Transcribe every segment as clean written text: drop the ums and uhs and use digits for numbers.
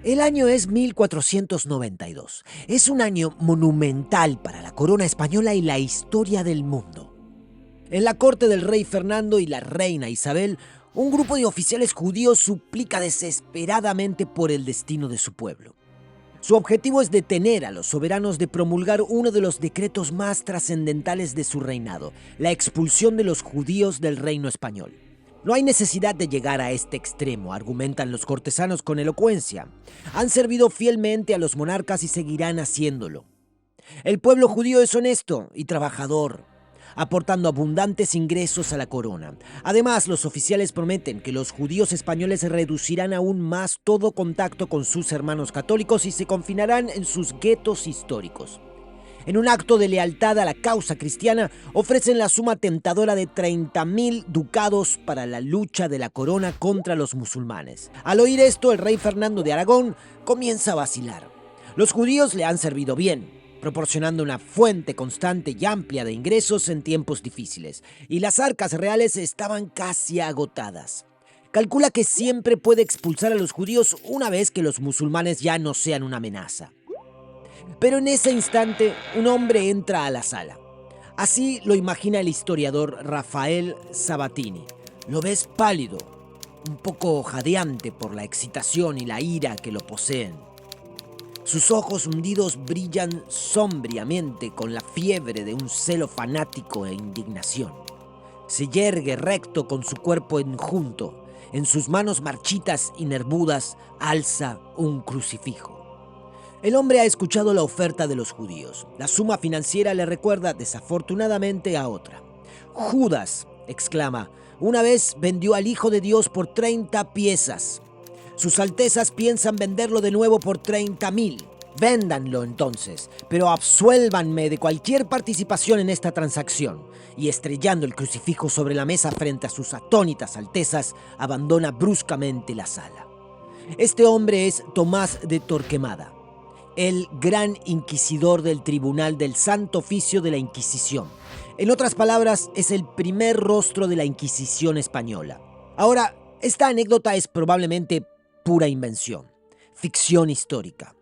El año es 1492. Es un año monumental para la corona española y la historia del mundo. En la corte del rey Fernando y la reina Isabel, un grupo de oficiales judíos suplica desesperadamente por el destino de su pueblo. Su objetivo es detener a los soberanos de promulgar uno de los decretos más trascendentales de su reinado, la expulsión de los judíos del reino español. No hay necesidad de llegar a este extremo, argumentan los cortesanos con elocuencia. Han servido fielmente a los monarcas y seguirán haciéndolo. El pueblo judío es honesto y trabajador, aportando abundantes ingresos a la corona. Además, los oficiales prometen que los judíos españoles reducirán aún más todo contacto con sus hermanos católicos y se confinarán en sus guetos históricos. En un acto de lealtad a la causa cristiana, ofrecen la suma tentadora de 30.000 ducados para la lucha de la corona contra los musulmanes. Al oír esto, el rey Fernando de Aragón comienza a vacilar. Los judíos le han servido bien, proporcionando una fuente constante y amplia de ingresos en tiempos difíciles, y las arcas reales estaban casi agotadas. Calcula que siempre puede expulsar a los judíos una vez que los musulmanes ya no sean una amenaza. Pero en ese instante, un hombre entra a la sala. Así lo imagina el historiador Rafael Sabatini. Lo ves pálido, un poco jadeante por la excitación y la ira que lo poseen. Sus ojos hundidos brillan sombriamente con la fiebre de un celo fanático e indignación. Se yergue recto con su cuerpo enjunto. En sus manos marchitas y nervudas alza un crucifijo. El hombre ha escuchado la oferta de los judíos. La suma financiera le recuerda desafortunadamente a otra. Judas, exclama, una vez vendió al Hijo de Dios por 30 piezas. Sus altezas piensan venderlo de nuevo por 30.000. Véndanlo entonces, pero absuélvanme de cualquier participación en esta transacción. Y estrellando el crucifijo sobre la mesa frente a sus atónitas altezas, abandona bruscamente la sala. Este hombre es Tomás de Torquemada, el gran inquisidor del Tribunal del Santo Oficio de la Inquisición. En otras palabras, es el primer rostro de la Inquisición española. Ahora, esta anécdota es probablemente pura invención, ficción histórica.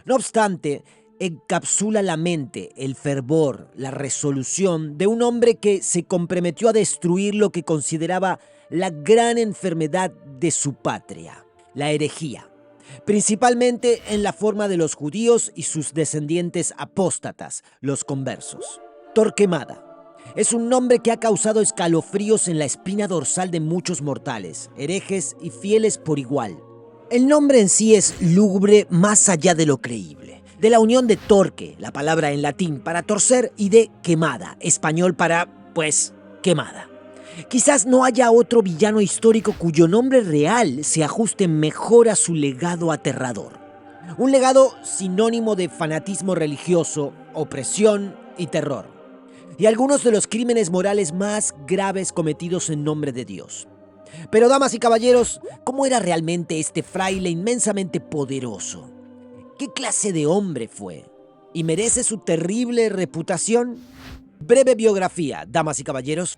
No obstante, encapsula la mente, el fervor, la resolución de un hombre que se comprometió a destruir lo que consideraba la gran enfermedad de su patria, la herejía, principalmente en la forma de los judíos y sus descendientes apóstatas, los conversos. Torquemada es un nombre que ha causado escalofríos en la espina dorsal de muchos mortales, herejes y fieles por igual. El nombre en sí es lúgubre más allá de lo creíble. De la unión de torque, la palabra en latín para torcer, y de quemada, español para, quemada. Quizás no haya otro villano histórico cuyo nombre real se ajuste mejor a su legado aterrador. Un legado sinónimo de fanatismo religioso, opresión y terror. Y algunos de los crímenes morales más graves cometidos en nombre de Dios. Pero, damas y caballeros, ¿cómo era realmente este fraile inmensamente poderoso? ¿Qué clase de hombre fue? ¿Y merece su terrible reputación? Breve biografía, damas y caballeros.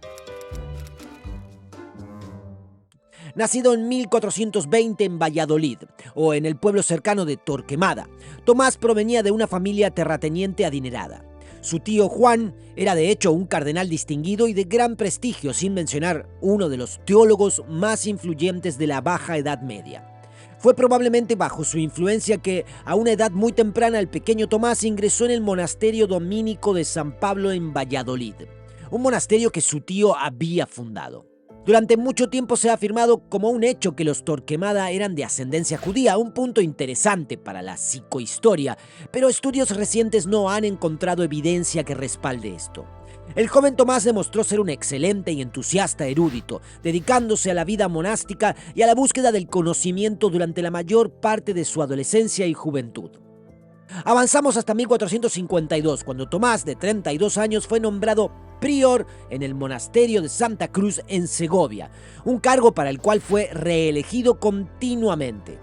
Nacido en 1420 en Valladolid, o en el pueblo cercano de Torquemada, Tomás provenía de una familia terrateniente adinerada. Su tío Juan era de hecho un cardenal distinguido y de gran prestigio, sin mencionar uno de los teólogos más influyentes de la Baja Edad Media. Fue probablemente bajo su influencia que, a una edad muy temprana, el pequeño Tomás ingresó en el monasterio dominico de San Pablo en Valladolid, un monasterio que su tío había fundado. Durante mucho tiempo se ha afirmado como un hecho que los Torquemada eran de ascendencia judía, un punto interesante para la psicohistoria, pero estudios recientes no han encontrado evidencia que respalde esto. El joven Tomás demostró ser un excelente y entusiasta erudito, dedicándose a la vida monástica y a la búsqueda del conocimiento durante la mayor parte de su adolescencia y juventud. Avanzamos hasta 1452, cuando Tomás, de 32 años, fue nombrado prior en el monasterio de Santa Cruz en Segovia, un cargo para el cual fue reelegido continuamente.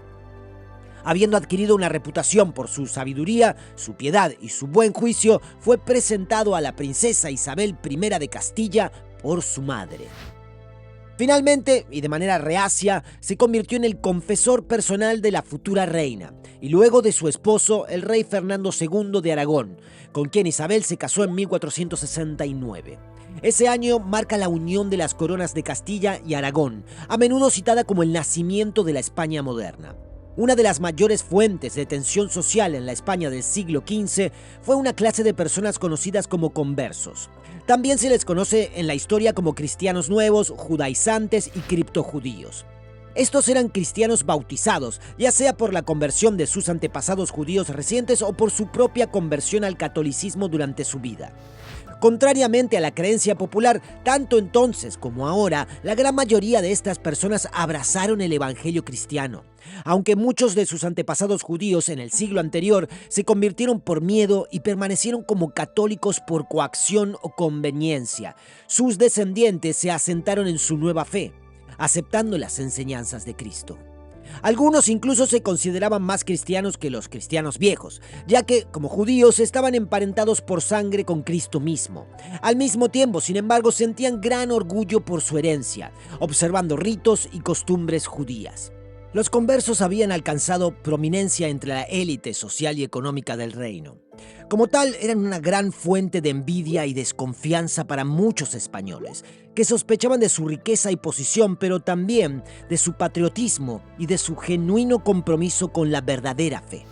Habiendo adquirido una reputación por su sabiduría, su piedad y su buen juicio, fue presentado a la princesa Isabel I de Castilla por su madre. Finalmente, y de manera reacia, se convirtió en el confesor personal de la futura reina, y luego de su esposo, el rey Fernando II de Aragón, con quien Isabel se casó en 1469. Ese año marca la unión de las coronas de Castilla y Aragón, a menudo citada como el nacimiento de la España moderna. Una de las mayores fuentes de tensión social en la España del siglo XV fue una clase de personas conocidas como conversos. También se les conoce en la historia como cristianos nuevos, judaizantes y criptojudíos. Estos eran cristianos bautizados, ya sea por la conversión de sus antepasados judíos recientes o por su propia conversión al catolicismo durante su vida. Contrariamente a la creencia popular, tanto entonces como ahora, la gran mayoría de estas personas abrazaron el evangelio cristiano. Aunque muchos de sus antepasados judíos en el siglo anterior se convirtieron por miedo y permanecieron como católicos por coacción o conveniencia, sus descendientes se asentaron en su nueva fe, aceptando las enseñanzas de Cristo. Algunos incluso se consideraban más cristianos que los cristianos viejos, ya que, como judíos, estaban emparentados por sangre con Cristo mismo. Al mismo tiempo, sin embargo, sentían gran orgullo por su herencia, observando ritos y costumbres judías. Los conversos habían alcanzado prominencia entre la élite social y económica del reino. Como tal, eran una gran fuente de envidia y desconfianza para muchos españoles, que sospechaban de su riqueza y posición, pero también de su patriotismo y de su genuino compromiso con la verdadera fe.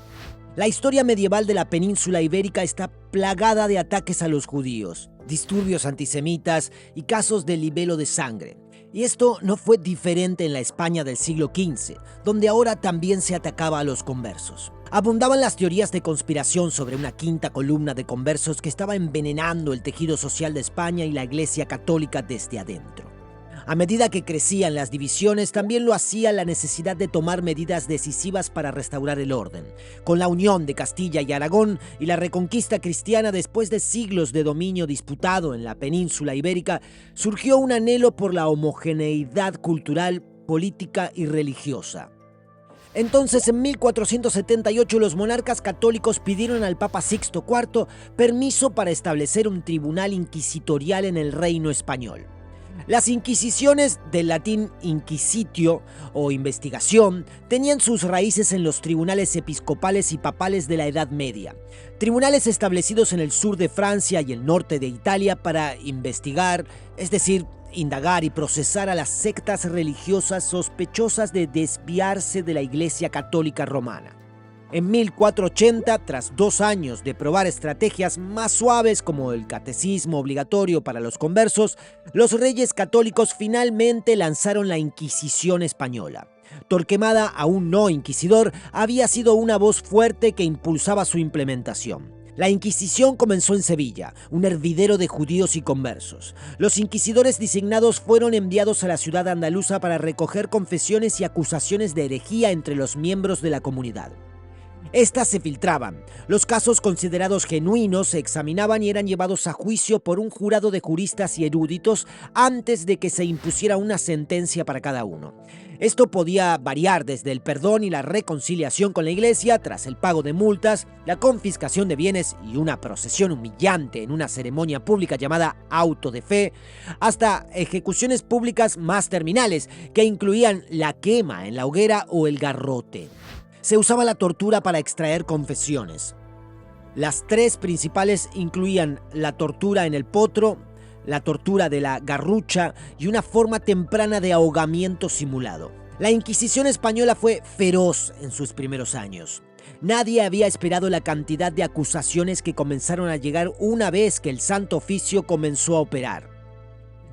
La historia medieval de la península ibérica está plagada de ataques a los judíos, disturbios antisemitas y casos de libelo de sangre. Y esto no fue diferente en la España del siglo XV, donde ahora también se atacaba a los conversos. Abundaban las teorías de conspiración sobre una quinta columna de conversos que estaba envenenando el tejido social de España y la Iglesia Católica desde adentro. A medida que crecían las divisiones, también lo hacía la necesidad de tomar medidas decisivas para restaurar el orden. Con la unión de Castilla y Aragón y la reconquista cristiana después de siglos de dominio disputado en la península ibérica, surgió un anhelo por la homogeneidad cultural, política y religiosa. Entonces, en 1478, los monarcas católicos pidieron al Papa Sixto IV permiso para establecer un tribunal inquisitorial en el reino español. Las inquisiciones, del latín inquisitio o investigación, tenían sus raíces en los tribunales episcopales y papales de la Edad Media, tribunales establecidos en el sur de Francia y el norte de Italia para investigar, es decir, indagar y procesar a las sectas religiosas sospechosas de desviarse de la Iglesia Católica Romana. En 1480, tras 2 años de probar estrategias más suaves como el catecismo obligatorio para los conversos, los reyes católicos finalmente lanzaron la Inquisición española. Torquemada, aún no inquisidor, había sido una voz fuerte que impulsaba su implementación. La Inquisición comenzó en Sevilla, un hervidero de judíos y conversos. Los inquisidores designados fueron enviados a la ciudad andaluza para recoger confesiones y acusaciones de herejía entre los miembros de la comunidad. Estas se filtraban. Los casos considerados genuinos se examinaban y eran llevados a juicio por un jurado de juristas y eruditos antes de que se impusiera una sentencia para cada uno. Esto podía variar desde el perdón y la reconciliación con la iglesia tras el pago de multas, la confiscación de bienes y una procesión humillante en una ceremonia pública llamada auto de fe, hasta ejecuciones públicas más terminales que incluían la quema en la hoguera o el garrote. Se usaba la tortura para extraer confesiones. Las 3 principales incluían la tortura en el potro, la tortura de la garrucha y una forma temprana de ahogamiento simulado. La Inquisición española fue feroz en sus primeros años. Nadie había esperado la cantidad de acusaciones que comenzaron a llegar una vez que el Santo Oficio comenzó a operar.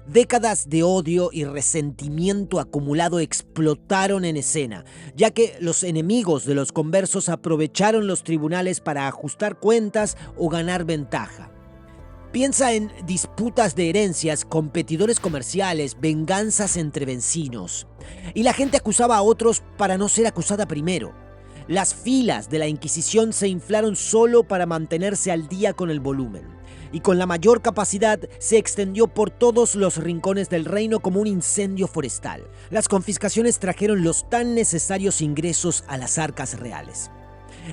Décadas de odio y resentimiento acumulado explotaron en escena, ya que los enemigos de los conversos aprovecharon los tribunales para ajustar cuentas o ganar ventaja. Piensa en disputas de herencias, competidores comerciales, venganzas entre vecinos. Y la gente acusaba a otros para no ser acusada primero. Las filas de la Inquisición se inflaron solo para mantenerse al día con el volumen. Y con la mayor capacidad se extendió por todos los rincones del reino como un incendio forestal. Las confiscaciones trajeron los tan necesarios ingresos a las arcas reales.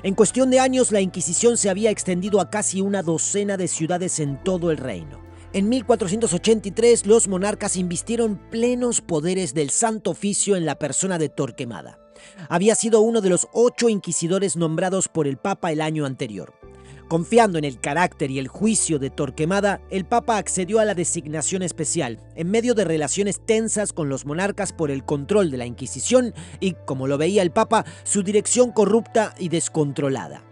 En cuestión de años, la Inquisición se había extendido a casi una docena de ciudades en todo el reino. En 1483 los monarcas invistieron plenos poderes del Santo Oficio en la persona de Torquemada. Había sido uno de los 8 inquisidores nombrados por el Papa el año anterior. Confiando en el carácter y el juicio de Torquemada, el Papa accedió a la designación especial, en medio de relaciones tensas con los monarcas por el control de la Inquisición y, como lo veía el Papa, su dirección corrupta y descontrolada.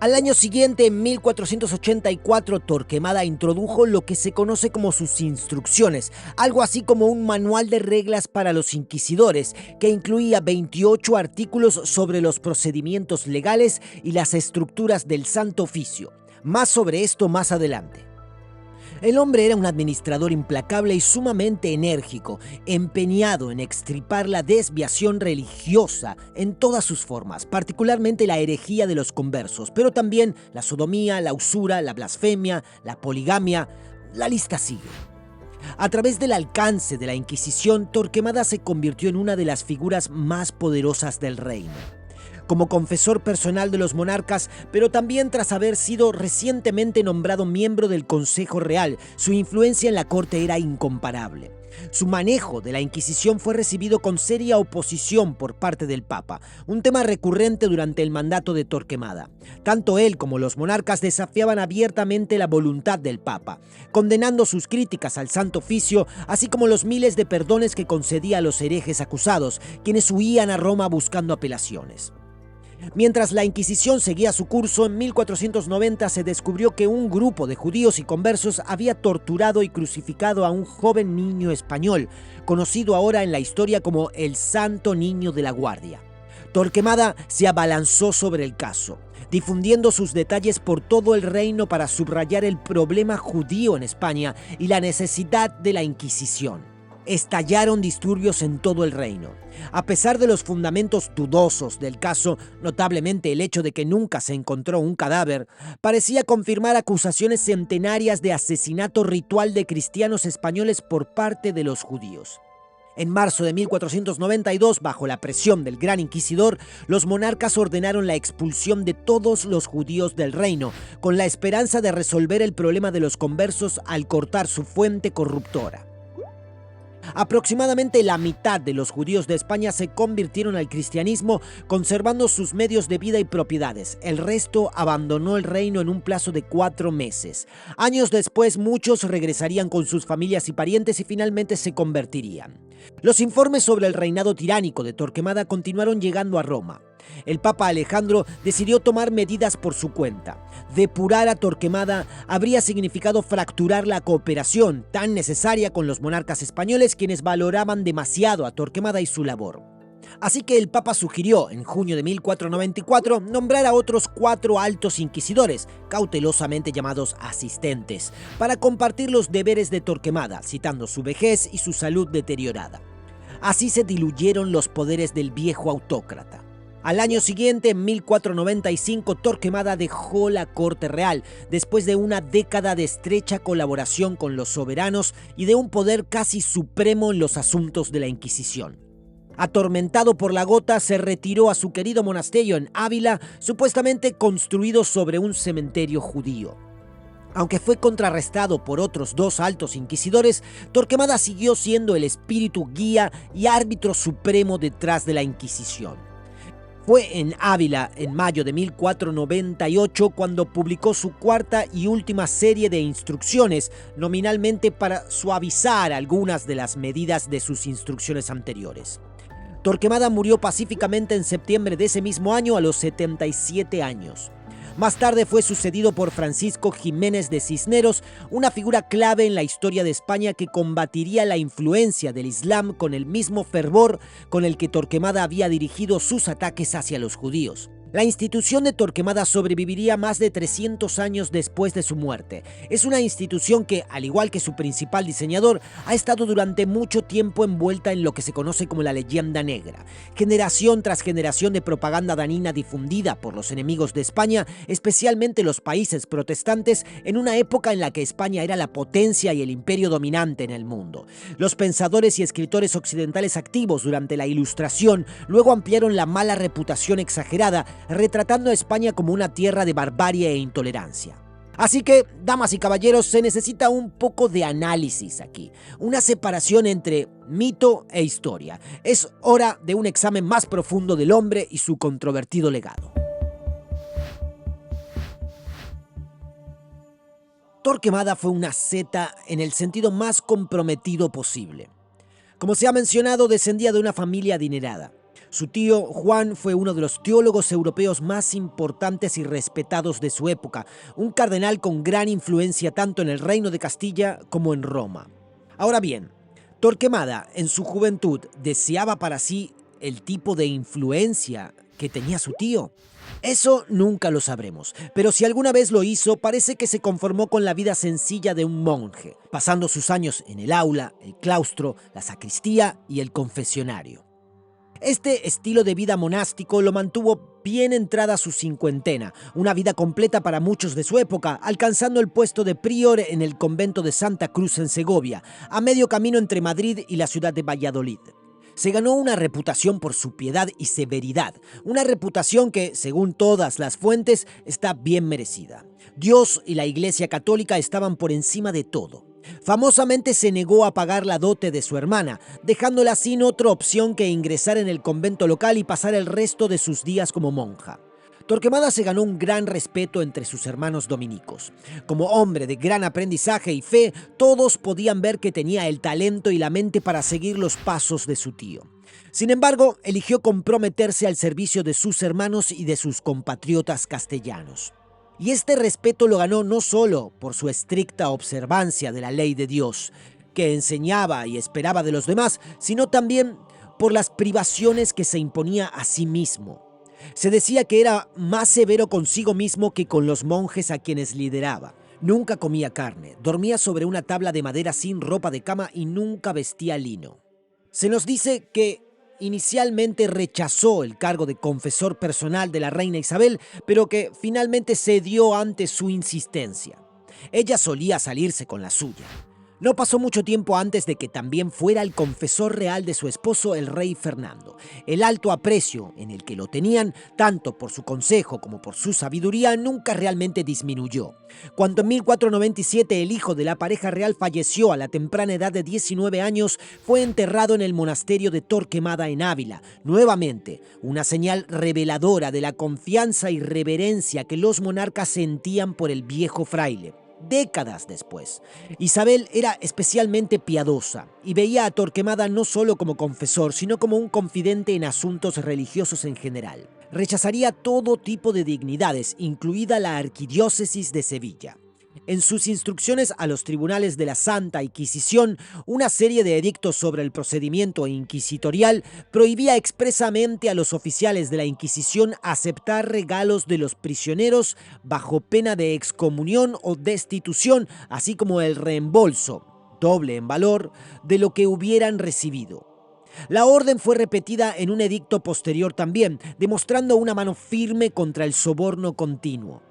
Al año siguiente, en 1484, Torquemada introdujo lo que se conoce como sus instrucciones, algo así como un manual de reglas para los inquisidores, que incluía 28 artículos sobre los procedimientos legales y las estructuras del Santo Oficio. Más sobre esto más adelante. El hombre era un administrador implacable y sumamente enérgico, empeñado en extirpar la desviación religiosa en todas sus formas, particularmente la herejía de los conversos, pero también la sodomía, la usura, la blasfemia, la poligamia, la lista sigue. A través del alcance de la Inquisición, Torquemada se convirtió en una de las figuras más poderosas del reino. Como confesor personal de los monarcas, pero también tras haber sido recientemente nombrado miembro del Consejo Real, su influencia en la corte era incomparable. Su manejo de la Inquisición fue recibido con seria oposición por parte del Papa, un tema recurrente durante el mandato de Torquemada. Tanto él como los monarcas desafiaban abiertamente la voluntad del Papa, condenando sus críticas al Santo Oficio, así como los miles de perdones que concedía a los herejes acusados, quienes huían a Roma buscando apelaciones. Mientras la Inquisición seguía su curso, en 1490 se descubrió que un grupo de judíos y conversos había torturado y crucificado a un joven niño español, conocido ahora en la historia como el Santo Niño de la Guardia. Torquemada se abalanzó sobre el caso, difundiendo sus detalles por todo el reino para subrayar el problema judío en España y la necesidad de la Inquisición. Estallaron disturbios en todo el reino. A pesar de los fundamentos dudosos del caso, notablemente el hecho de que nunca se encontró un cadáver, parecía confirmar acusaciones centenarias de asesinato ritual de cristianos españoles por parte de los judíos. En marzo de 1492, bajo la presión del Gran Inquisidor, los monarcas ordenaron la expulsión de todos los judíos del reino, con la esperanza de resolver el problema de los conversos al cortar su fuente corruptora. Aproximadamente la mitad de los judíos de España se convirtieron al cristianismo, conservando sus medios de vida y propiedades. El resto abandonó el reino en un plazo de 4 meses. Años después, muchos regresarían con sus familias y parientes y finalmente se convertirían. Los informes sobre el reinado tiránico de Torquemada continuaron llegando a Roma. El Papa Alejandro decidió tomar medidas por su cuenta. Depurar a Torquemada habría significado fracturar la cooperación tan necesaria con los monarcas españoles, quienes valoraban demasiado a Torquemada y su labor. Así que el Papa sugirió, en junio de 1494, nombrar a otros 4 altos inquisidores, cautelosamente llamados asistentes, para compartir los deberes de Torquemada, citando su vejez y su salud deteriorada. Así se diluyeron los poderes del viejo autócrata. Al año siguiente, en 1495, Torquemada dejó la corte real, después de una década de estrecha colaboración con los soberanos y de un poder casi supremo en los asuntos de la Inquisición. Atormentado por la gota, se retiró a su querido monasterio en Ávila, supuestamente construido sobre un cementerio judío. Aunque fue contrarrestado por otros 2 altos inquisidores, Torquemada siguió siendo el espíritu guía y árbitro supremo detrás de la Inquisición. Fue en Ávila, en mayo de 1498, cuando publicó su 4ª y última serie de instrucciones, nominalmente para suavizar algunas de las medidas de sus instrucciones anteriores. Torquemada murió pacíficamente en septiembre de ese mismo año a los 77 años. Más tarde fue sucedido por Francisco Jiménez de Cisneros, una figura clave en la historia de España que combatiría la influencia del Islam con el mismo fervor con el que Torquemada había dirigido sus ataques hacia los judíos. La institución de Torquemada sobreviviría más de 300 años después de su muerte. Es una institución que, al igual que su principal diseñador, ha estado durante mucho tiempo envuelta en lo que se conoce como la leyenda negra. Generación tras generación de propaganda danina difundida por los enemigos de España, especialmente los países protestantes, en una época en la que España era la potencia y el imperio dominante en el mundo. Los pensadores y escritores occidentales activos durante la Ilustración luego ampliaron la mala reputación exagerada, retratando a España como una tierra de barbarie e intolerancia. Así que, damas y caballeros, se necesita un poco de análisis aquí, una separación entre mito e historia. Es hora de un examen más profundo del hombre y su controvertido legado. Torquemada fue una asceta en el sentido más comprometido posible. Como se ha mencionado, descendía de una familia adinerada. Su tío Juan fue uno de los teólogos europeos más importantes y respetados de su época, un cardenal con gran influencia tanto en el Reino de Castilla como en Roma. Ahora bien, Torquemada en su juventud deseaba para sí el tipo de influencia que tenía su tío. Eso nunca lo sabremos, pero si alguna vez lo hizo, parece que se conformó con la vida sencilla de un monje, pasando sus años en el aula, el claustro, la sacristía y el confesionario. Este estilo de vida monástico lo mantuvo bien entrada su cincuentena, una vida completa para muchos de su época, alcanzando el puesto de prior en el convento de Santa Cruz en Segovia, a medio camino entre Madrid y la ciudad de Valladolid. Se ganó una reputación por su piedad y severidad, una reputación que, según todas las fuentes, está bien merecida. Dios y la Iglesia Católica estaban por encima de todo. Famosamente se negó a pagar la dote de su hermana, dejándola sin otra opción que ingresar en el convento local y pasar el resto de sus días como monja. Torquemada se ganó un gran respeto entre sus hermanos dominicos. Como hombre de gran aprendizaje y fe, todos podían ver que tenía el talento y la mente para seguir los pasos de su tío. Sin embargo, eligió comprometerse al servicio de sus hermanos y de sus compatriotas castellanos. Y este respeto lo ganó no solo por su estricta observancia de la ley de Dios, que enseñaba y esperaba de los demás, sino también por las privaciones que se imponía a sí mismo. Se decía que era más severo consigo mismo que con los monjes a quienes lideraba. Nunca comía carne, dormía sobre una tabla de madera sin ropa de cama y nunca vestía lino. Se nos dice que inicialmente rechazó el cargo de confesor personal de la reina Isabel, pero que finalmente cedió ante su insistencia. Ella solía salirse con la suya. No pasó mucho tiempo antes de que también fuera el confesor real de su esposo, el rey Fernando. El alto aprecio en el que lo tenían, tanto por su consejo como por su sabiduría, nunca realmente disminuyó. Cuando en 1497 el hijo de la pareja real falleció a la temprana edad de 19 años, fue enterrado en el monasterio de Torquemada en Ávila. Nuevamente, una señal reveladora de la confianza y reverencia que los monarcas sentían por el viejo fraile. Décadas después, Isabel era especialmente piadosa y veía a Torquemada no solo como confesor, sino como un confidente en asuntos religiosos en general. Rechazaría todo tipo de dignidades, incluida la arquidiócesis de Sevilla. En sus instrucciones a los tribunales de la Santa Inquisición, una serie de edictos sobre el procedimiento inquisitorial prohibía expresamente a los oficiales de la Inquisición aceptar regalos de los prisioneros bajo pena de excomunión o destitución, así como el reembolso, doble en valor, de lo que hubieran recibido. La orden fue repetida en un edicto posterior también, demostrando una mano firme contra el soborno continuo.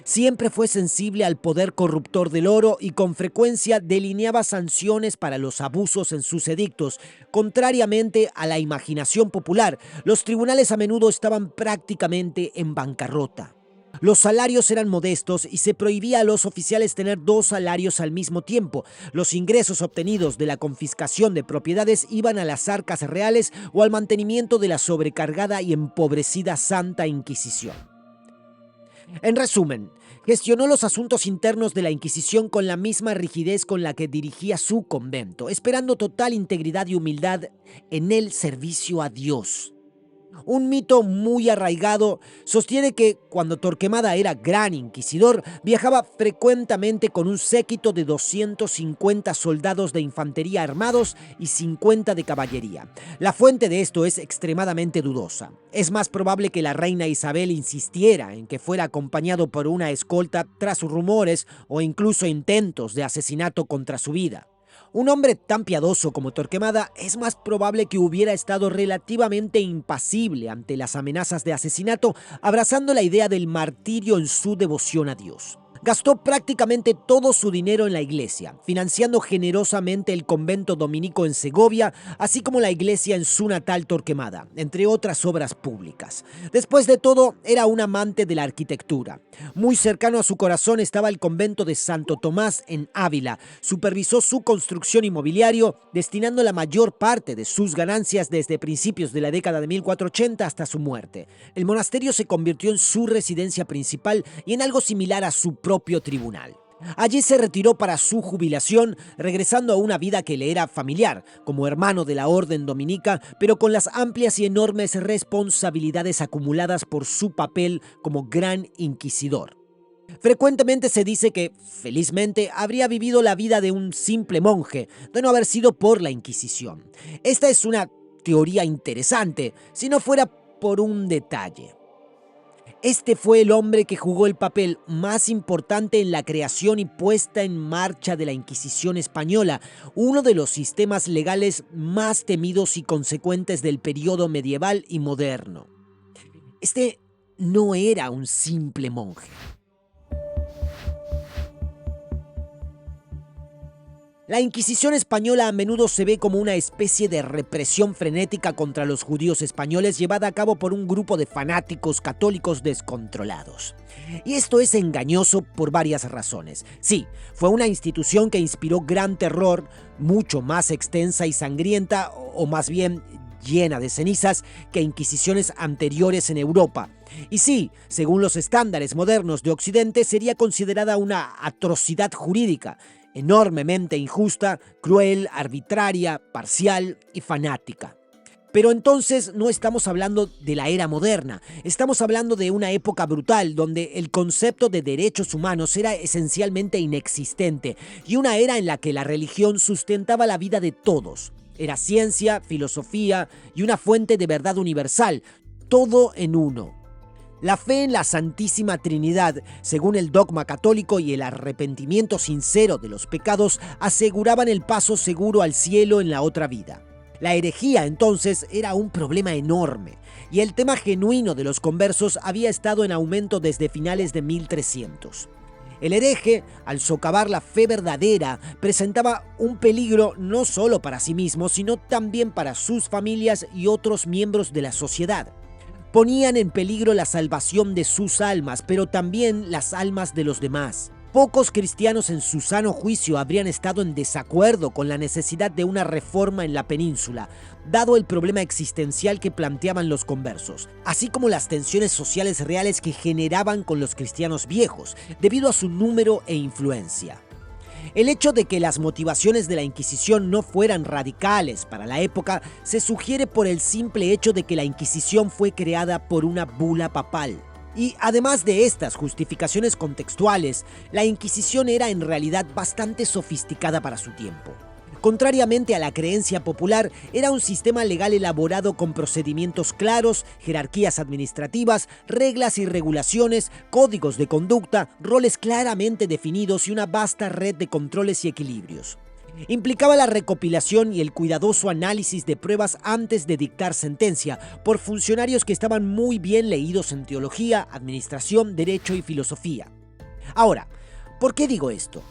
Siempre fue sensible al poder corruptor del oro y con frecuencia delineaba sanciones para los abusos en sus edictos. Contrariamente a la imaginación popular, los tribunales a menudo estaban prácticamente en bancarrota. Los salarios eran modestos y se prohibía a los oficiales tener dos salarios al mismo tiempo. Los ingresos obtenidos de la confiscación de propiedades iban a las arcas reales o al mantenimiento de la sobrecargada y empobrecida Santa Inquisición. En resumen, gestionó los asuntos internos de la Inquisición con la misma rigidez con la que dirigía su convento, esperando total integridad y humildad en el servicio a Dios. Un mito muy arraigado sostiene que cuando Torquemada era gran inquisidor, viajaba frecuentemente con un séquito de 250 soldados de infantería armados y 50 de caballería. La fuente de esto es extremadamente dudosa. Es más probable que la reina Isabel insistiera en que fuera acompañado por una escolta tras rumores o incluso intentos de asesinato contra su vida. Un hombre tan piadoso como Torquemada es más probable que hubiera estado relativamente impasible ante las amenazas de asesinato, abrazando la idea del martirio en su devoción a Dios. Gastó prácticamente todo su dinero en la iglesia, financiando generosamente el convento dominico en Segovia, así como la iglesia en su natal Torquemada, entre otras obras públicas. Después de todo, era un amante de la arquitectura. Muy cercano a su corazón estaba el convento de Santo Tomás en Ávila. Supervisó su construcción y mobiliario, destinando la mayor parte de sus ganancias desde principios de la década de 1480 hasta su muerte. El monasterio se convirtió en su residencia principal y en algo similar a su propio tribunal. Allí se retiró para su jubilación, regresando a una vida que le era familiar, como hermano de la orden dominica, pero con las amplias y enormes responsabilidades acumuladas por su papel como gran inquisidor. Frecuentemente se dice que, felizmente, habría vivido la vida de un simple monje, de no haber sido por la Inquisición. Esta es una teoría interesante, si no fuera por un detalle. Este fue el hombre que jugó el papel más importante en la creación y puesta en marcha de la Inquisición española, uno de los sistemas legales más temidos y consecuentes del periodo medieval y moderno. Este no era un simple monje. La Inquisición española a menudo se ve como una especie de represión frenética contra los judíos españoles llevada a cabo por un grupo de fanáticos católicos descontrolados. Y esto es engañoso por varias razones. Sí, fue una institución que inspiró gran terror, mucho más extensa y sangrienta, o más bien llena de cenizas, que inquisiciones anteriores en Europa. Y sí, según los estándares modernos de Occidente, sería considerada una atrocidad jurídica, enormemente injusta, cruel, arbitraria, parcial y fanática. Pero entonces no estamos hablando de la era moderna, estamos hablando de una época brutal donde el concepto de derechos humanos era esencialmente inexistente y una era en la que la religión sustentaba la vida de todos. Era ciencia, filosofía y una fuente de verdad universal, todo en uno. La fe en la Santísima Trinidad, según el dogma católico, y el arrepentimiento sincero de los pecados aseguraban el paso seguro al cielo en la otra vida. La herejía, entonces, era un problema enorme, y el tema genuino de los conversos había estado en aumento desde finales de 1300. El hereje, al socavar la fe verdadera, presentaba un peligro no solo para sí mismo, sino también para sus familias y otros miembros de la sociedad. Ponían en peligro la salvación de sus almas, pero también las almas de los demás. Pocos cristianos en su sano juicio habrían estado en desacuerdo con la necesidad de una reforma en la península, dado el problema existencial que planteaban los conversos, así como las tensiones sociales reales que generaban con los cristianos viejos, debido a su número e influencia. El hecho de que las motivaciones de la Inquisición no fueran radicales para la época se sugiere por el simple hecho de que la Inquisición fue creada por una bula papal. Y además de estas justificaciones contextuales, la Inquisición era en realidad bastante sofisticada para su tiempo. Contrariamente a la creencia popular, era un sistema legal elaborado con procedimientos claros, jerarquías administrativas, reglas y regulaciones, códigos de conducta, roles claramente definidos y una vasta red de controles y equilibrios. Implicaba la recopilación y el cuidadoso análisis de pruebas antes de dictar sentencia por funcionarios que estaban muy bien leídos en teología, administración, derecho y filosofía. Ahora, ¿por qué digo esto?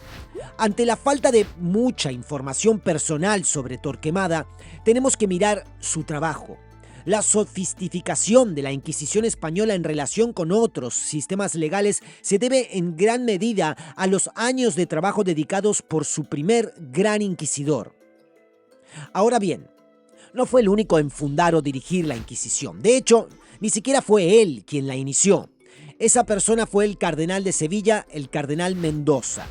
Ante la falta de mucha información personal sobre Torquemada, tenemos que mirar su trabajo. La sofisticación de la Inquisición española en relación con otros sistemas legales se debe en gran medida a los años de trabajo dedicados por su primer gran inquisidor. Ahora bien, no fue el único en fundar o dirigir la Inquisición. De hecho, ni siquiera fue él quien la inició. Esa persona fue el cardenal de Sevilla, el cardenal Mendoza.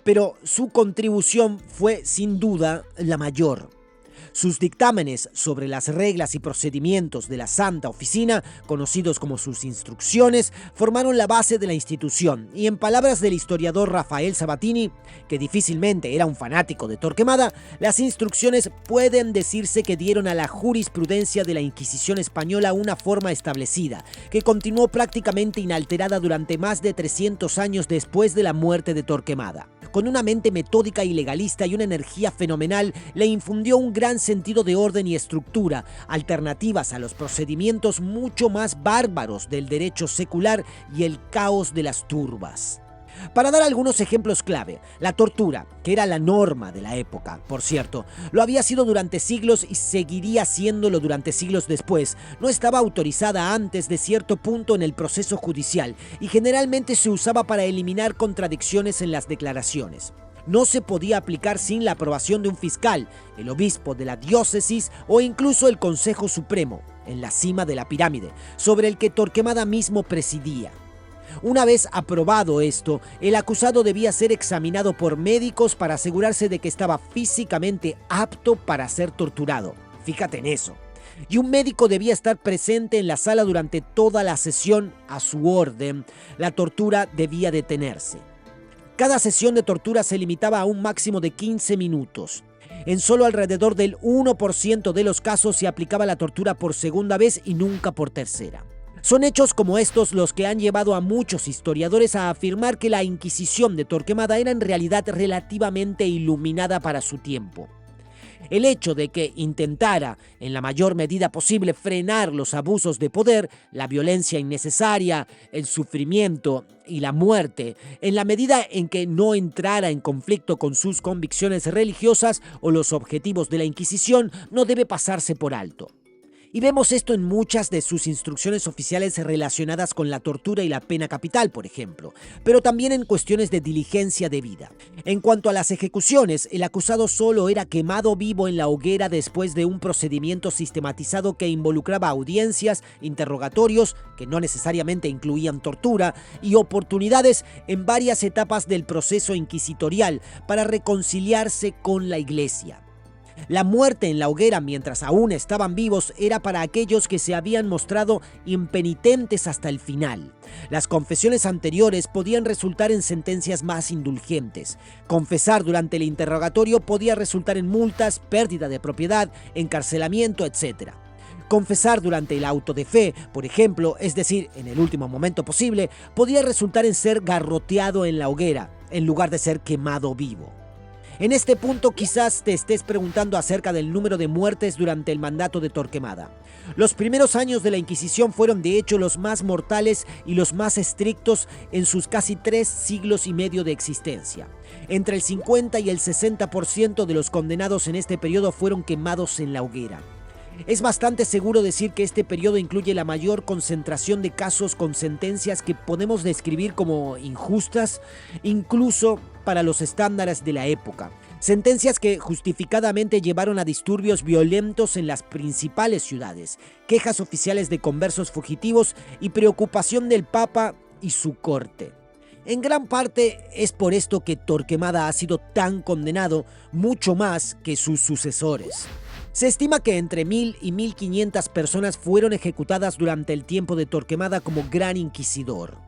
Pero su contribución fue sin duda la mayor. Sus dictámenes sobre las reglas y procedimientos de la Santa Oficina, conocidos como sus instrucciones, formaron la base de la institución y, en palabras del historiador Rafael Sabatini, que difícilmente era un fanático de Torquemada, las instrucciones pueden decirse que dieron a la jurisprudencia de la Inquisición española una forma establecida, que continuó prácticamente inalterada durante más de 300 años después de la muerte de Torquemada. Con una mente metódica y legalista y una energía fenomenal, le infundió un gran sentido de orden y estructura, alternativas a los procedimientos mucho más bárbaros del derecho secular y el caos de las turbas. Para dar algunos ejemplos clave, la tortura, que era la norma de la época, por cierto, lo había sido durante siglos y seguiría siéndolo durante siglos después, no estaba autorizada antes de cierto punto en el proceso judicial y generalmente se usaba para eliminar contradicciones en las declaraciones. No se podía aplicar sin la aprobación de un fiscal, el obispo de la diócesis o incluso el Consejo Supremo, en la cima de la pirámide, sobre el que Torquemada mismo presidía. Una vez aprobado esto, el acusado debía ser examinado por médicos para asegurarse de que estaba físicamente apto para ser torturado. Fíjate en eso. Y un médico debía estar presente en la sala durante toda la sesión a su orden. La tortura debía detenerse. Cada sesión de tortura se limitaba a un máximo de 15 minutos. En solo alrededor del 1% de los casos se aplicaba la tortura por segunda vez y nunca por tercera. Son hechos como estos los que han llevado a muchos historiadores a afirmar que la Inquisición de Torquemada era en realidad relativamente iluminada para su tiempo. El hecho de que intentara, en la mayor medida posible, frenar los abusos de poder, la violencia innecesaria, el sufrimiento y la muerte, en la medida en que no entrara en conflicto con sus convicciones religiosas o los objetivos de la Inquisición, no debe pasarse por alto. Y vemos esto en muchas de sus instrucciones oficiales relacionadas con la tortura y la pena capital, por ejemplo, pero también en cuestiones de diligencia debida. En cuanto a las ejecuciones, el acusado solo era quemado vivo en la hoguera después de un procedimiento sistematizado que involucraba audiencias, interrogatorios, que no necesariamente incluían tortura, y oportunidades en varias etapas del proceso inquisitorial para reconciliarse con la Iglesia. La muerte en la hoguera mientras aún estaban vivos era para aquellos que se habían mostrado impenitentes hasta el final. Las confesiones anteriores podían resultar en sentencias más indulgentes. Confesar durante el interrogatorio podía resultar en multas, pérdida de propiedad, encarcelamiento, etc. Confesar durante el auto de fe, por ejemplo, es decir, en el último momento posible, podía resultar en ser garroteado en la hoguera, en lugar de ser quemado vivo. En este punto quizás te estés preguntando acerca del número de muertes durante el mandato de Torquemada. Los primeros años de la Inquisición fueron de hecho los más mortales y los más estrictos en sus casi 3 siglos y medio de existencia. Entre el 50 y el 60% de los condenados en este periodo fueron quemados en la hoguera. Es bastante seguro decir que este periodo incluye la mayor concentración de casos con sentencias que podemos describir como injustas, incluso para los estándares de la época. Sentencias que justificadamente llevaron a disturbios violentos en las principales ciudades, quejas oficiales de conversos fugitivos y preocupación del Papa y su corte. En gran parte es por esto que Torquemada ha sido tan condenado, mucho más que sus sucesores. Se estima que entre 1.000 y 1.500 personas fueron ejecutadas durante el tiempo de Torquemada como Gran Inquisidor.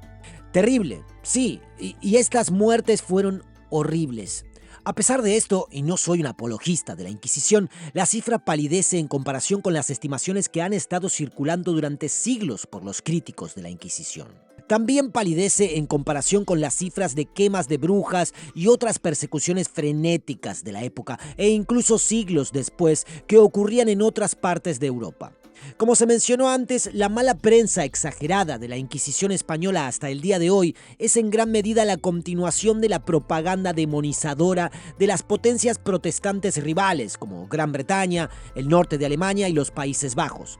Terrible, sí, y estas muertes fueron horribles. A pesar de esto, y no soy un apologista de la Inquisición, la cifra palidece en comparación con las estimaciones que han estado circulando durante siglos por los críticos de la Inquisición. También palidece en comparación con las cifras de quemas de brujas y otras persecuciones frenéticas de la época e incluso siglos después que ocurrían en otras partes de Europa. Como se mencionó antes, la mala prensa exagerada de la Inquisición española hasta el día de hoy es en gran medida la continuación de la propaganda demonizadora de las potencias protestantes rivales como Gran Bretaña, el norte de Alemania y los Países Bajos.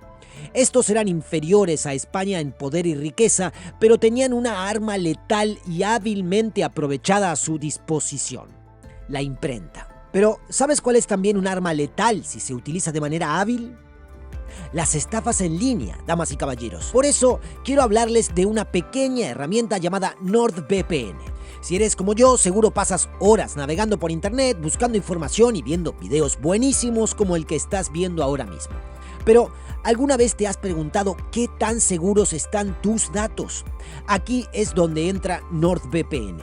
Estos eran inferiores a España en poder y riqueza, pero tenían una arma letal y hábilmente aprovechada a su disposición: la imprenta. Pero, ¿sabes cuál es también un arma letal si se utiliza de manera hábil? Las estafas en línea, damas y caballeros. Por eso, quiero hablarles de una pequeña herramienta llamada NordVPN. Si eres como yo, seguro pasas horas navegando por internet, buscando información y viendo videos buenísimos como el que estás viendo ahora mismo. Pero, ¿alguna vez te has preguntado qué tan seguros están tus datos? Aquí es donde entra NordVPN.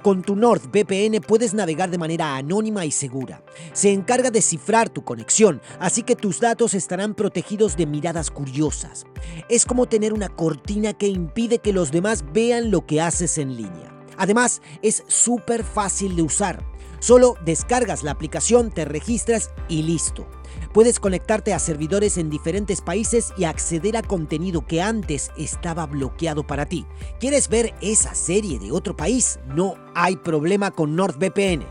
Con tu NordVPN puedes navegar de manera anónima y segura. Se encarga de cifrar tu conexión, así que tus datos estarán protegidos de miradas curiosas. Es como tener una cortina que impide que los demás vean lo que haces en línea. Además, es súper fácil de usar. Solo descargas la aplicación, te registras y listo. Puedes conectarte a servidores en diferentes países y acceder a contenido que antes estaba bloqueado para ti. ¿Quieres ver esa serie de otro país? No hay problema con NordVPN.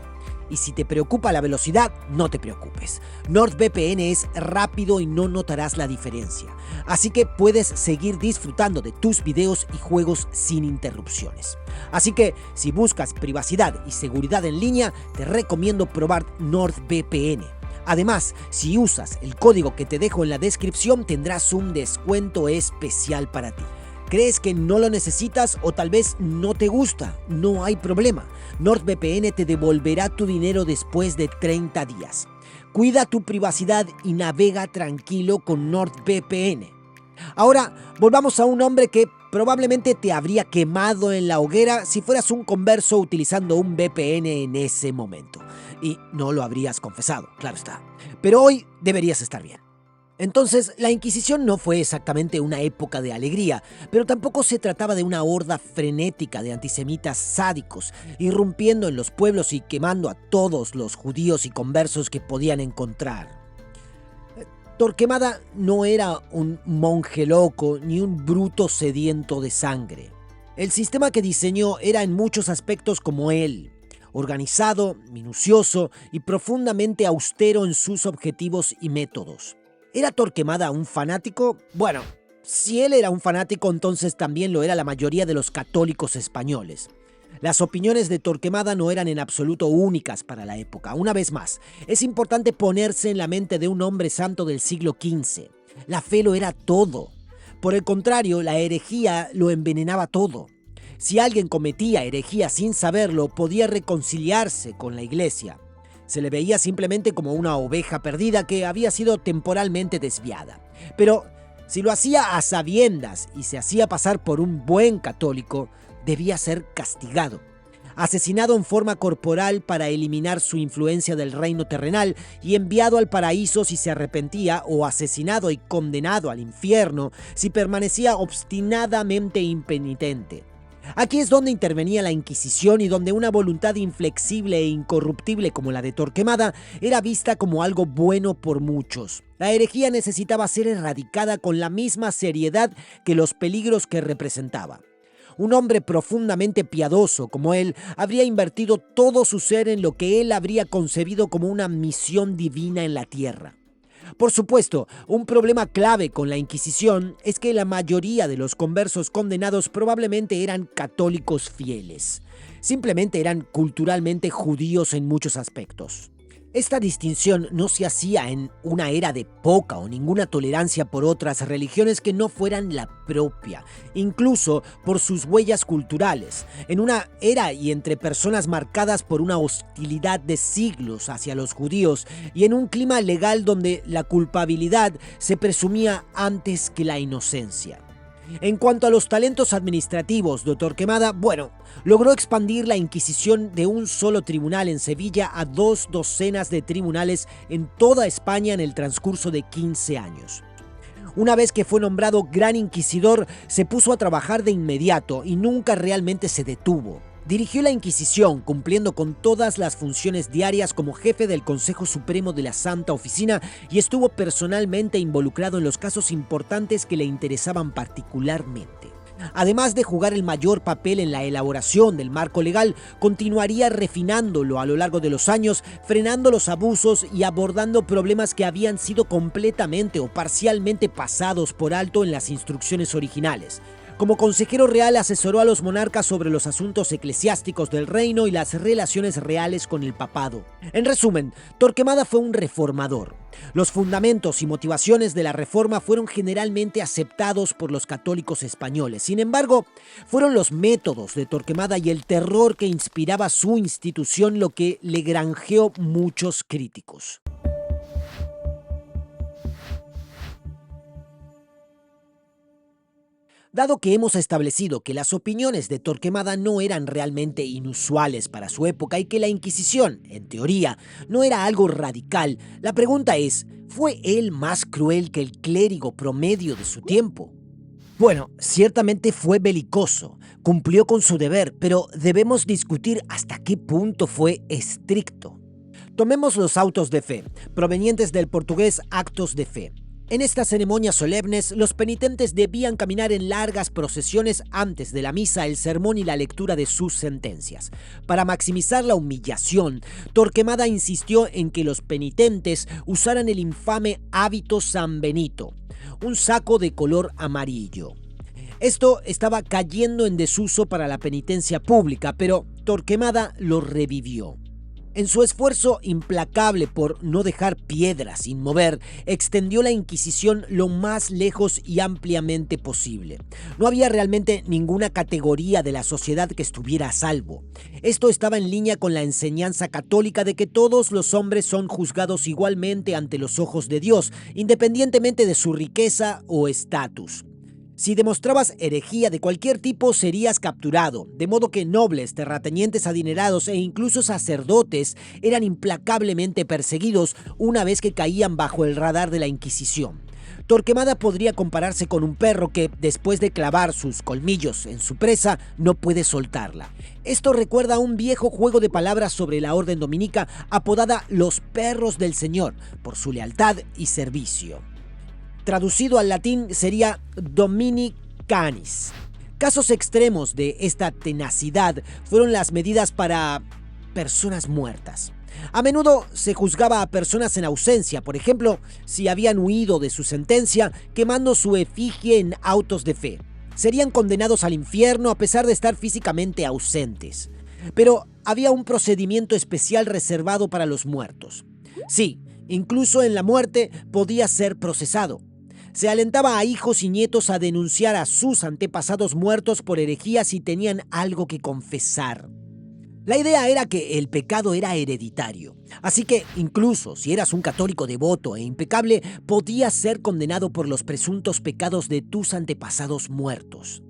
Y si te preocupa la velocidad, no te preocupes. NordVPN es rápido y no notarás la diferencia. Así que puedes seguir disfrutando de tus videos y juegos sin interrupciones. Así que si buscas privacidad y seguridad en línea, te recomiendo probar NordVPN. Además, si usas el código que te dejo en la descripción, tendrás un descuento especial para ti. ¿Crees que no lo necesitas o tal vez no te gusta? No hay problema. NordVPN te devolverá tu dinero después de 30 días. Cuida tu privacidad y navega tranquilo con NordVPN. Ahora, volvamos a un hombre que probablemente te habría quemado en la hoguera si fueras un converso utilizando un VPN en ese momento. Y no lo habrías confesado, claro está. Pero hoy deberías estar bien. Entonces, la Inquisición no fue exactamente una época de alegría, pero tampoco se trataba de una horda frenética de antisemitas sádicos, irrumpiendo en los pueblos y quemando a todos los judíos y conversos que podían encontrar. Torquemada no era un monje loco ni un bruto sediento de sangre. El sistema que diseñó era en muchos aspectos como él, organizado, minucioso y profundamente austero en sus objetivos y métodos. ¿Era Torquemada un fanático? Bueno, si él era un fanático, entonces también lo era la mayoría de los católicos españoles. Las opiniones de Torquemada no eran en absoluto únicas para la época. Una vez más, es importante ponerse en la mente de un hombre santo del siglo XV. La fe lo era todo. Por el contrario, la herejía lo envenenaba todo. Si alguien cometía herejía sin saberlo, podía reconciliarse con la iglesia. Se le veía simplemente como una oveja perdida que había sido temporalmente desviada. Pero si lo hacía a sabiendas y se hacía pasar por un buen católico, debía ser castigado, asesinado en forma corporal para eliminar su influencia del reino terrenal y enviado al paraíso si se arrepentía, o asesinado y condenado al infierno si permanecía obstinadamente impenitente. Aquí es donde intervenía la Inquisición y donde una voluntad inflexible e incorruptible como la de Torquemada era vista como algo bueno por muchos. La herejía necesitaba ser erradicada con la misma seriedad que los peligros que representaba. Un hombre profundamente piadoso como él habría invertido todo su ser en lo que él habría concebido como una misión divina en la tierra. Por supuesto, un problema clave con la Inquisición es que la mayoría de los conversos condenados probablemente eran católicos fieles. Simplemente eran culturalmente judíos en muchos aspectos. Esta distinción no se hacía en una era de poca o ninguna tolerancia por otras religiones que no fueran la propia, incluso por sus huellas culturales, en una era y entre personas marcadas por una hostilidad de siglos hacia los judíos y en un clima legal donde la culpabilidad se presumía antes que la inocencia. En cuanto a los talentos administrativos de Torquemada, logró expandir la Inquisición de un solo tribunal en Sevilla a 2 docenas de tribunales en toda España en el transcurso de 15 años. Una vez que fue nombrado Gran Inquisidor, se puso a trabajar de inmediato y nunca realmente se detuvo. Dirigió la Inquisición, cumpliendo con todas las funciones diarias como jefe del Consejo Supremo de la Santa Oficina, y estuvo personalmente involucrado en los casos importantes que le interesaban particularmente. Además de jugar el mayor papel en la elaboración del marco legal, continuaría refinándolo a lo largo de los años, frenando los abusos y abordando problemas que habían sido completamente o parcialmente pasados por alto en las instrucciones originales. Como consejero real asesoró a los monarcas sobre los asuntos eclesiásticos del reino y las relaciones reales con el papado. En resumen, Torquemada fue un reformador. Los fundamentos y motivaciones de la reforma fueron generalmente aceptados por los católicos españoles. Sin embargo, fueron los métodos de Torquemada y el terror que inspiraba su institución lo que le granjeó muchos críticos. Dado que hemos establecido que las opiniones de Torquemada no eran realmente inusuales para su época y que la Inquisición, en teoría, no era algo radical, la pregunta es, ¿fue él más cruel que el clérigo promedio de su tiempo? Ciertamente fue belicoso, cumplió con su deber, pero debemos discutir hasta qué punto fue estricto. Tomemos los autos de fe, provenientes del portugués actos de fe. En estas ceremonias solemnes, los penitentes debían caminar en largas procesiones antes de la misa, el sermón y la lectura de sus sentencias. Para maximizar la humillación, Torquemada insistió en que los penitentes usaran el infame hábito sanbenito, un saco de color amarillo. Esto estaba cayendo en desuso para la penitencia pública, pero Torquemada lo revivió. En su esfuerzo implacable por no dejar piedra sin mover, extendió la Inquisición lo más lejos y ampliamente posible. No había realmente ninguna categoría de la sociedad que estuviera a salvo. Esto estaba en línea con la enseñanza católica de que todos los hombres son juzgados igualmente ante los ojos de Dios, independientemente de su riqueza o estatus. Si demostrabas herejía de cualquier tipo, serías capturado, de modo que nobles, terratenientes adinerados e incluso sacerdotes eran implacablemente perseguidos una vez que caían bajo el radar de la Inquisición. Torquemada podría compararse con un perro que, después de clavar sus colmillos en su presa, no puede soltarla. Esto recuerda a un viejo juego de palabras sobre la orden dominica apodada Los Perros del Señor, por su lealtad y servicio. Traducido al latín sería Domini Canis. Casos extremos de esta tenacidad fueron las medidas para personas muertas. A menudo se juzgaba a personas en ausencia, por ejemplo, si habían huido de su sentencia, quemando su efigie en autos de fe. Serían condenados al infierno a pesar de estar físicamente ausentes. Pero había un procedimiento especial reservado para los muertos. Sí, incluso en la muerte podía ser procesado. Se alentaba a hijos y nietos a denunciar a sus antepasados muertos por herejías si tenían algo que confesar. La idea era que el pecado era hereditario, así que incluso si eras un católico devoto e impecable, podías ser condenado por los presuntos pecados de tus antepasados muertos.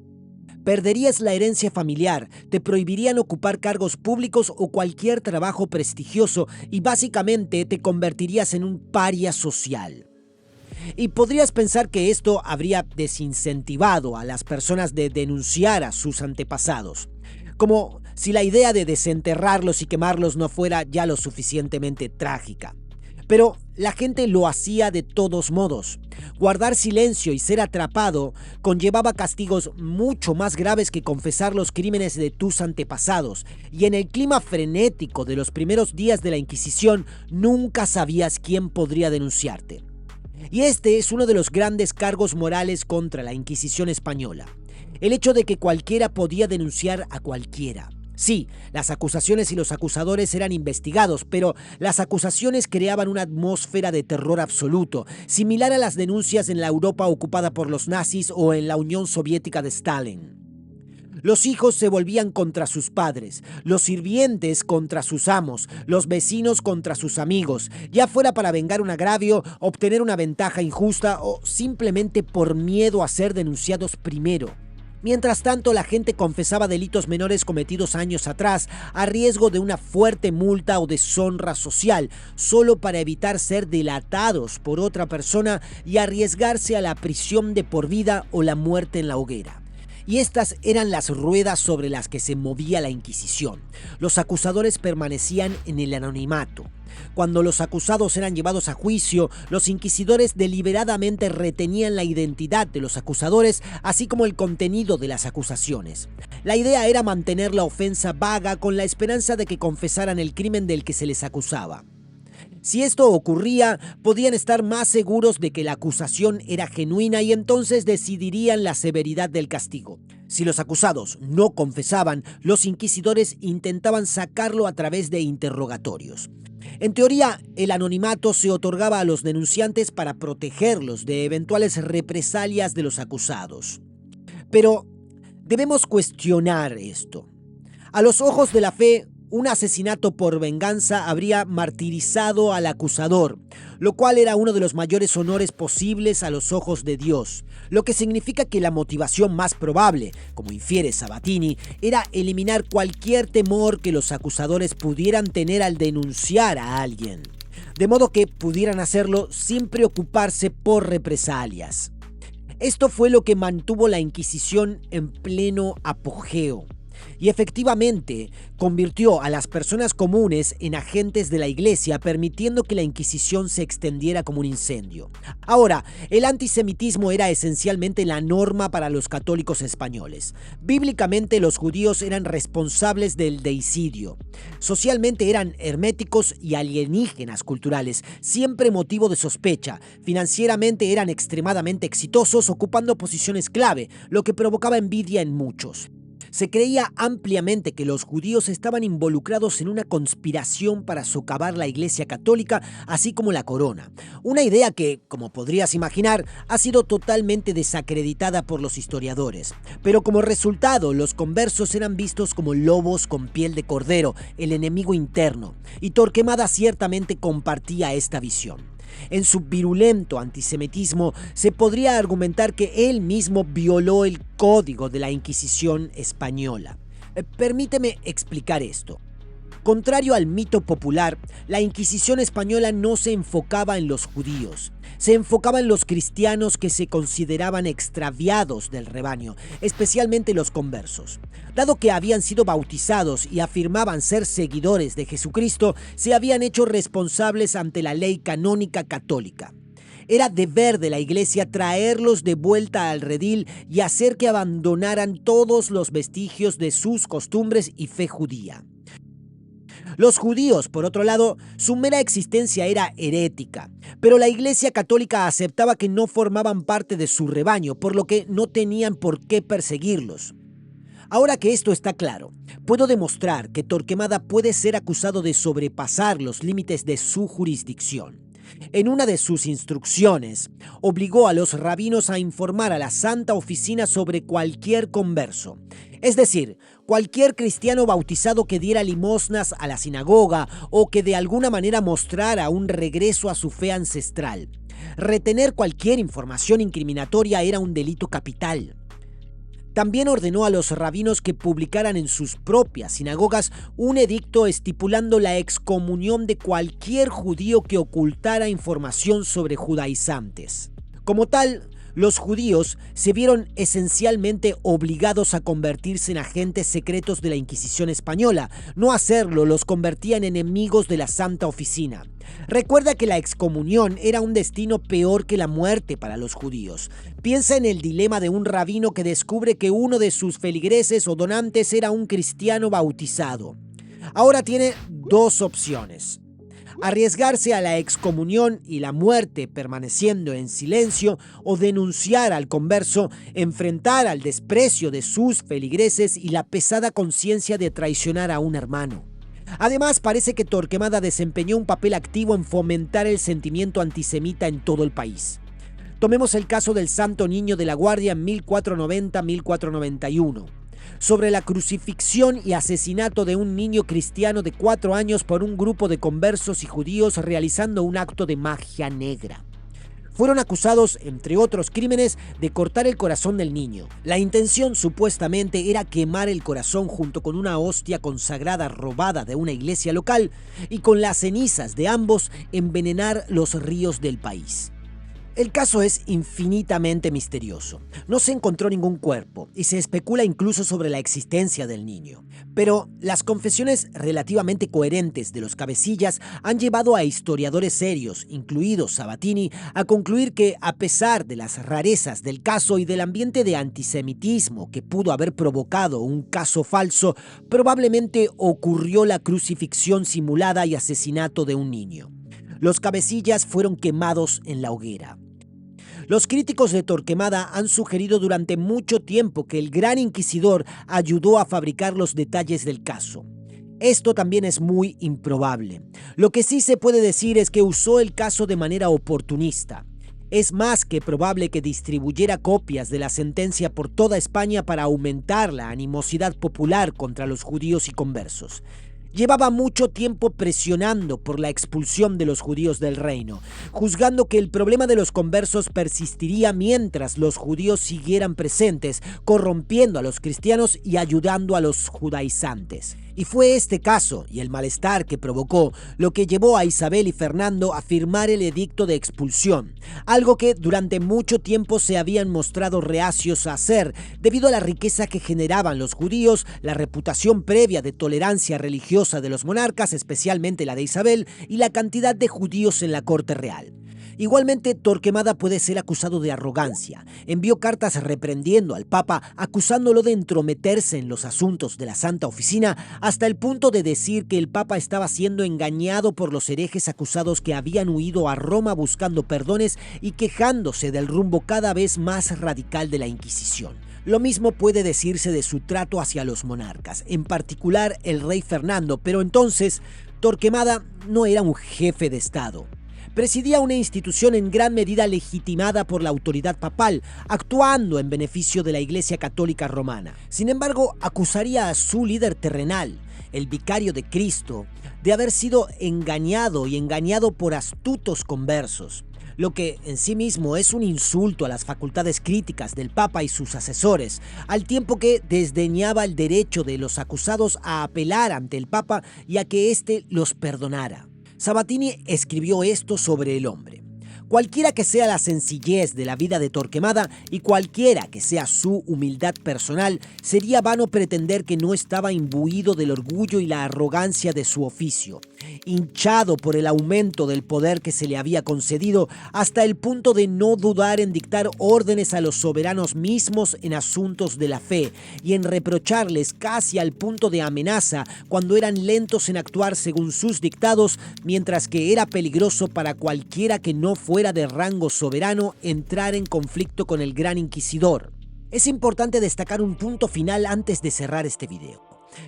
Perderías la herencia familiar, te prohibirían ocupar cargos públicos o cualquier trabajo prestigioso y básicamente te convertirías en un paria social. Y podrías pensar que esto habría desincentivado a las personas de denunciar a sus antepasados, como si la idea de desenterrarlos y quemarlos no fuera ya lo suficientemente trágica. Pero la gente lo hacía de todos modos. Guardar silencio y ser atrapado conllevaba castigos mucho más graves que confesar los crímenes de tus antepasados, y en el clima frenético de los primeros días de la Inquisición nunca sabías quién podría denunciarte. Y este es uno de los grandes cargos morales contra la Inquisición española. El hecho de que cualquiera podía denunciar a cualquiera. Sí, las acusaciones y los acusadores eran investigados, pero las acusaciones creaban una atmósfera de terror absoluto, similar a las denuncias en la Europa ocupada por los nazis o en la Unión Soviética de Stalin. Los hijos se volvían contra sus padres, los sirvientes contra sus amos, los vecinos contra sus amigos, ya fuera para vengar un agravio, obtener una ventaja injusta o simplemente por miedo a ser denunciados primero. Mientras tanto, la gente confesaba delitos menores cometidos años atrás, a riesgo de una fuerte multa o deshonra social, solo para evitar ser delatados por otra persona y arriesgarse a la prisión de por vida o la muerte en la hoguera. Y estas eran las ruedas sobre las que se movía la Inquisición. Los acusadores permanecían en el anonimato. Cuando los acusados eran llevados a juicio, los inquisidores deliberadamente retenían la identidad de los acusadores, así como el contenido de las acusaciones. La idea era mantener la ofensa vaga con la esperanza de que confesaran el crimen del que se les acusaba. Si esto ocurría, podían estar más seguros de que la acusación era genuina y entonces decidirían la severidad del castigo. Si los acusados no confesaban, los inquisidores intentaban sacarlo a través de interrogatorios. En teoría, el anonimato se otorgaba a los denunciantes para protegerlos de eventuales represalias de los acusados. Pero debemos cuestionar esto. A los ojos de la fe, un asesinato por venganza habría martirizado al acusador, lo cual era uno de los mayores honores posibles a los ojos de Dios, lo que significa que la motivación más probable, como infiere Sabatini, era eliminar cualquier temor que los acusadores pudieran tener al denunciar a alguien, de modo que pudieran hacerlo sin preocuparse por represalias. Esto fue lo que mantuvo la Inquisición en pleno apogeo. Y efectivamente, convirtió a las personas comunes en agentes de la Iglesia, permitiendo que la Inquisición se extendiera como un incendio. Ahora, el antisemitismo era esencialmente la norma para los católicos españoles. Bíblicamente, los judíos eran responsables del deicidio. Socialmente eran herméticos y alienígenas culturales, siempre motivo de sospecha. Financieramente eran extremadamente exitosos, ocupando posiciones clave, lo que provocaba envidia en muchos. Se creía ampliamente que los judíos estaban involucrados en una conspiración para socavar la Iglesia Católica, así como la corona. Una idea que, como podrías imaginar, ha sido totalmente desacreditada por los historiadores. Pero como resultado, los conversos eran vistos como lobos con piel de cordero, el enemigo interno, y Torquemada ciertamente compartía esta visión. En su virulento antisemitismo se podría argumentar que él mismo violó el código de la Inquisición española. Permíteme explicar esto. Contrario al mito popular, la Inquisición española no se enfocaba en los judíos, se enfocaba en los cristianos que se consideraban extraviados del rebaño, especialmente los conversos. Dado que habían sido bautizados y afirmaban ser seguidores de Jesucristo, se habían hecho responsables ante la ley canónica católica. Era deber de la Iglesia traerlos de vuelta al redil y hacer que abandonaran todos los vestigios de sus costumbres y fe judía. Los judíos, por otro lado, su mera existencia era herética, pero la Iglesia Católica aceptaba que no formaban parte de su rebaño, por lo que no tenían por qué perseguirlos. Ahora que esto está claro, puedo demostrar que Torquemada puede ser acusado de sobrepasar los límites de su jurisdicción. En una de sus instrucciones, obligó a los rabinos a informar a la Santa Oficina sobre cualquier converso. Es decir, cualquier cristiano bautizado que diera limosnas a la sinagoga o que de alguna manera mostrara un regreso a su fe ancestral. Retener cualquier información incriminatoria era un delito capital. También ordenó a los rabinos que publicaran en sus propias sinagogas un edicto estipulando la excomunión de cualquier judío que ocultara información sobre judaizantes. Como tal, los judíos se vieron esencialmente obligados a convertirse en agentes secretos de la Inquisición española. No hacerlo los convertía en enemigos de la Santa Oficina. Recuerda que la excomunión era un destino peor que la muerte para los judíos. Piensa en el dilema de un rabino que descubre que uno de sus feligreses o donantes era un cristiano bautizado. Ahora tiene dos opciones: arriesgarse a la excomunión y la muerte permaneciendo en silencio, o denunciar al converso, enfrentar al desprecio de sus feligreses y la pesada conciencia de traicionar a un hermano. Además, parece que Torquemada desempeñó un papel activo en fomentar el sentimiento antisemita en todo el país. Tomemos el caso del Santo Niño de la Guardia en 1490-1491. Sobre la crucifixión y asesinato de un niño cristiano de 4 años por un grupo de conversos y judíos realizando un acto de magia negra. Fueron acusados, entre otros crímenes, de cortar el corazón del niño. La intención supuestamente era quemar el corazón junto con una hostia consagrada robada de una iglesia local y con las cenizas de ambos envenenar los ríos del país. El caso es infinitamente misterioso. No se encontró ningún cuerpo y se especula incluso sobre la existencia del niño. Pero las confesiones relativamente coherentes de los cabecillas han llevado a historiadores serios, incluidos Sabatini, a concluir que, a pesar de las rarezas del caso y del ambiente de antisemitismo que pudo haber provocado un caso falso, probablemente ocurrió la crucifixión simulada y asesinato de un niño. Los cabecillas fueron quemados en la hoguera. Los críticos de Torquemada han sugerido durante mucho tiempo que el gran inquisidor ayudó a fabricar los detalles del caso. Esto también es muy improbable. Lo que sí se puede decir es que usó el caso de manera oportunista. Es más que probable que distribuyera copias de la sentencia por toda España para aumentar la animosidad popular contra los judíos y conversos. Llevaba mucho tiempo presionando por la expulsión de los judíos del reino, juzgando que el problema de los conversos persistiría mientras los judíos siguieran presentes, corrompiendo a los cristianos y ayudando a los judaizantes. Y fue este caso y el malestar que provocó lo que llevó a Isabel y Fernando a firmar el edicto de expulsión, algo que durante mucho tiempo se habían mostrado reacios a hacer debido a la riqueza que generaban los judíos, la reputación previa de tolerancia religiosa de los monarcas, especialmente la de Isabel, y la cantidad de judíos en la corte real. Igualmente, Torquemada puede ser acusado de arrogancia. Envió cartas reprendiendo al Papa, acusándolo de entrometerse en los asuntos de la Santa Oficina, hasta el punto de decir que el Papa estaba siendo engañado por los herejes acusados que habían huido a Roma buscando perdones y quejándose del rumbo cada vez más radical de la Inquisición. Lo mismo puede decirse de su trato hacia los monarcas, en particular el rey Fernando, pero entonces Torquemada no era un jefe de Estado. Presidía una institución en gran medida legitimada por la autoridad papal, actuando en beneficio de la Iglesia Católica Romana. Sin embargo, acusaría a su líder terrenal, el vicario de Cristo, de haber sido engañado por astutos conversos, lo que en sí mismo es un insulto a las facultades críticas del Papa y sus asesores, al tiempo que desdeñaba el derecho de los acusados a apelar ante el Papa y a que éste los perdonara. Sabatini escribió esto sobre el hombre. Cualquiera que sea la sencillez de la vida de Torquemada y cualquiera que sea su humildad personal, sería vano pretender que no estaba imbuido del orgullo y la arrogancia de su oficio, hinchado por el aumento del poder que se le había concedido, hasta el punto de no dudar en dictar órdenes a los soberanos mismos en asuntos de la fe y en reprocharles casi al punto de amenaza cuando eran lentos en actuar según sus dictados, mientras que era peligroso para cualquiera que no fuera de rango soberano entrar en conflicto con el gran inquisidor. Es importante destacar un punto final antes de cerrar este video.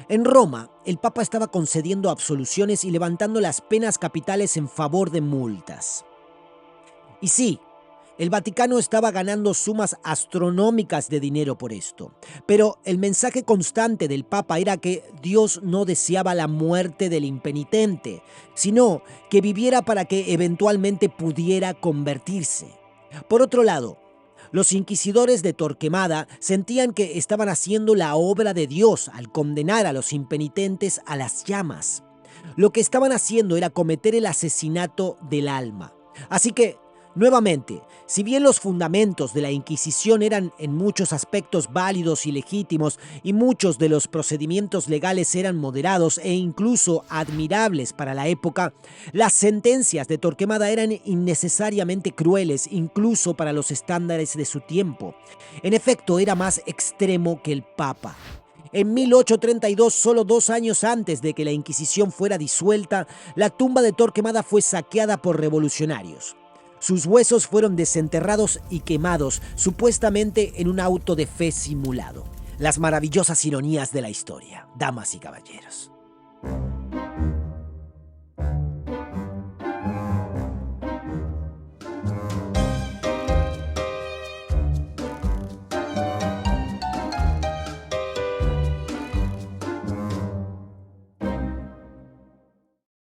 En Roma, el Papa estaba concediendo absoluciones y levantando las penas capitales en favor de multas. Y sí, el Vaticano estaba ganando sumas astronómicas de dinero por esto, pero el mensaje constante del Papa era que Dios no deseaba la muerte del impenitente, sino que viviera para que eventualmente pudiera convertirse. Por otro lado, los inquisidores de Torquemada sentían que estaban haciendo la obra de Dios al condenar a los impenitentes a las llamas. Lo que estaban haciendo era cometer el asesinato del alma. Así que, nuevamente, si bien los fundamentos de la Inquisición eran en muchos aspectos válidos y legítimos y muchos de los procedimientos legales eran moderados e incluso admirables para la época, las sentencias de Torquemada eran innecesariamente crueles incluso para los estándares de su tiempo. En efecto, era más extremo que el Papa. En 1832, solo 2 años antes de que la Inquisición fuera disuelta, la tumba de Torquemada fue saqueada por revolucionarios. Sus huesos fueron desenterrados y quemados, supuestamente en un auto de fe simulado. Las maravillosas ironías de la historia, damas y caballeros.